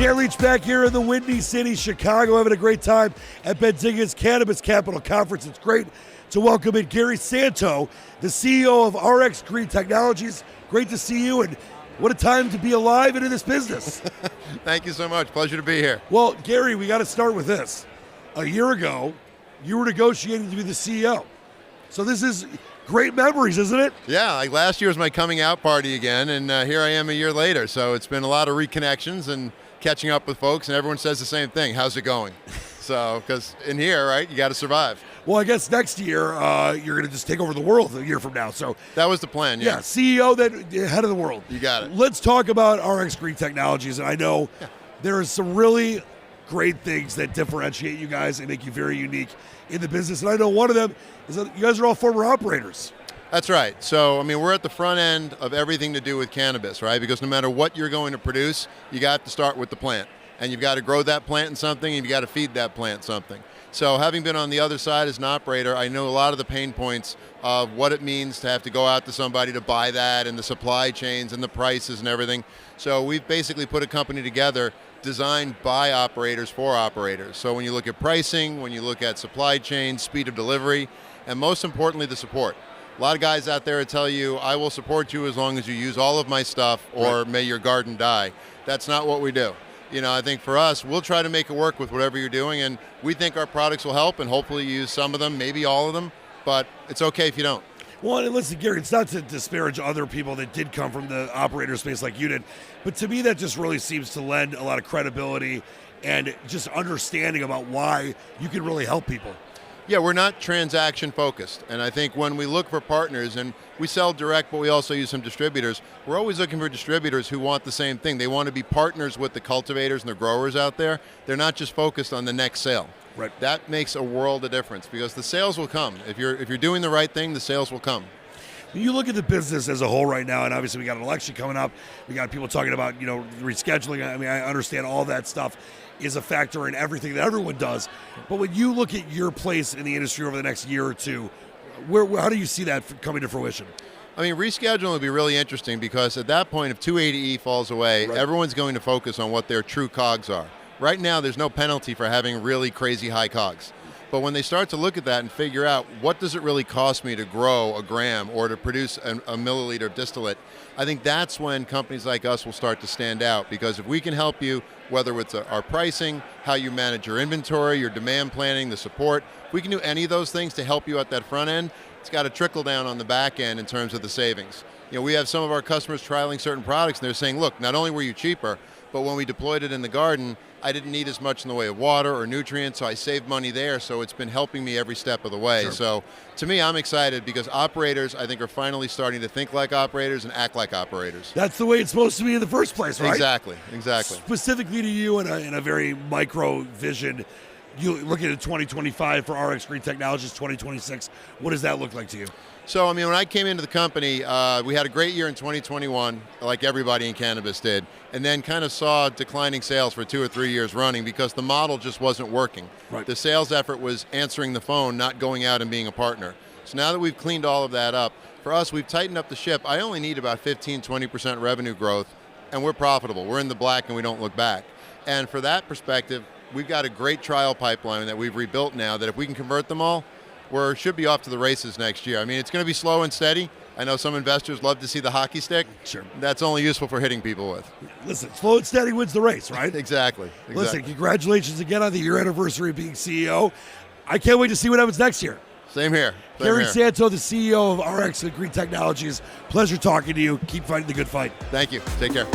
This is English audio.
Dan Leach back here in the Windy City, Chicago, having a great time at Benzinga's Cannabis Capital Conference. It's great to welcome in Gary Santo, the CEO of RX Green Technologies. Great to see you, and what a time to be alive and in this business. Thank you so much. Pleasure to be here. Well, Gary, we got to start with this. A year ago, you were negotiating to be the CEO. So this is great memories, isn't it? Yeah, like last year was my coming out party again, and here I am a year later. So it's been a lot of reconnections and catching up with folks, and everyone says the same thing. How's it going? So, because in here, right, you got to survive. Well, I guess next year you're going to just take over the world a year from now. So that was the plan, yeah. Yeah, CEO, then head of the world. You got it. Let's talk about RX Green Technologies. And I know there are some really great things that differentiate you guys and make you very unique in the business. And I know one of them is that you guys are all former operators. That's right. So, I mean, we're at the front end of everything to do with cannabis, right? Because no matter what you're going to produce, you got to start with the plant. And you've got to grow that plant in something, and you've got to feed that plant something. So having been on the other side as an operator, I know a lot of the pain points of what it means to have to go out to somebody to buy that, and the supply chains and the prices and everything. So we've basically put a company together designed by operators for operators. So when you look at pricing, when you look at supply chain, speed of delivery, and most importantly, the support. A lot of guys out there tell you, I will support you as long as you use all of my stuff, or may your garden die. That's not what we do. You know, I think for us, we'll try to make it work with whatever you're doing, and we think our products will help, and hopefully you use some of them, maybe all of them, but it's okay if you don't. Well, and listen, Gary, it's not to disparage other people that did come from the operator space like you did, but to me that just really seems to lend a lot of credibility and just understanding about why you can really help people. Yeah, we're not transaction focused, and I think when we look for partners, and we sell direct, but we also use some distributors, we're always looking for distributors who want the same thing. They want to be partners with the cultivators and the growers out there. They're not just focused on the next sale. Right. That makes a world of difference, because the sales will come. If you're doing the right thing, the sales will come. You look at the business as a whole right now, and obviously we got an election coming up. We got people talking about, rescheduling. I mean, I understand all that stuff is a factor in everything that everyone does. But when you look at your place in the industry over the next year or two, how do you see that coming to fruition? I mean, rescheduling would be really interesting, because at that point, if 280E falls away, everyone's going to focus on what their true COGS are. Right now, there's no penalty for having really crazy high COGS. But when they start to look at that and figure out, what does it really cost me to grow a gram or to produce a milliliter of distillate, I think that's when companies like us will start to stand out. Because if we can help you, whether it's our pricing, how you manage your inventory, your demand planning, the support, if we can do any of those things to help you at that front end, it's got to trickle down on the back end in terms of the savings. You know, we have some of our customers trialing certain products, and they're saying, look, not only were you cheaper, but when we deployed it in the garden, I didn't need as much in the way of water or nutrients, so I saved money there, so it's been helping me every step of the way. Sure. So to me, I'm excited, because operators, I think, are finally starting to think like operators and act like operators. That's the way it's supposed to be in the first place, right? Exactly. Specifically to you in a very micro vision, you looking at 2025 for RX Green Technologies, 2026, what does that look like to you? So, I mean, when I came into the company, we had a great year in 2021, like everybody in cannabis did, and then kind of saw declining sales for 2 or 3 years running, because the model just wasn't working. Right. The sales effort was answering the phone, not going out and being a partner. So now that we've cleaned all of that up, for us, we've tightened up the ship. I only need about 15-20% revenue growth, and we're profitable. We're in the black, and we don't look back. And for that perspective, we've got a great trial pipeline that we've rebuilt now, that if we can convert them all, we should be off to the races next year. I mean, it's going to be slow and steady. I know some investors love to see the hockey stick. Sure. That's only useful for hitting people with. Listen, slow and steady wins the race, right? Exactly. Listen, congratulations again on the year anniversary of being CEO. I can't wait to see what happens next year. Same here. Gary Santo, the CEO of RX Green Technologies. Pleasure talking to you. Keep fighting the good fight. Thank you. Take care.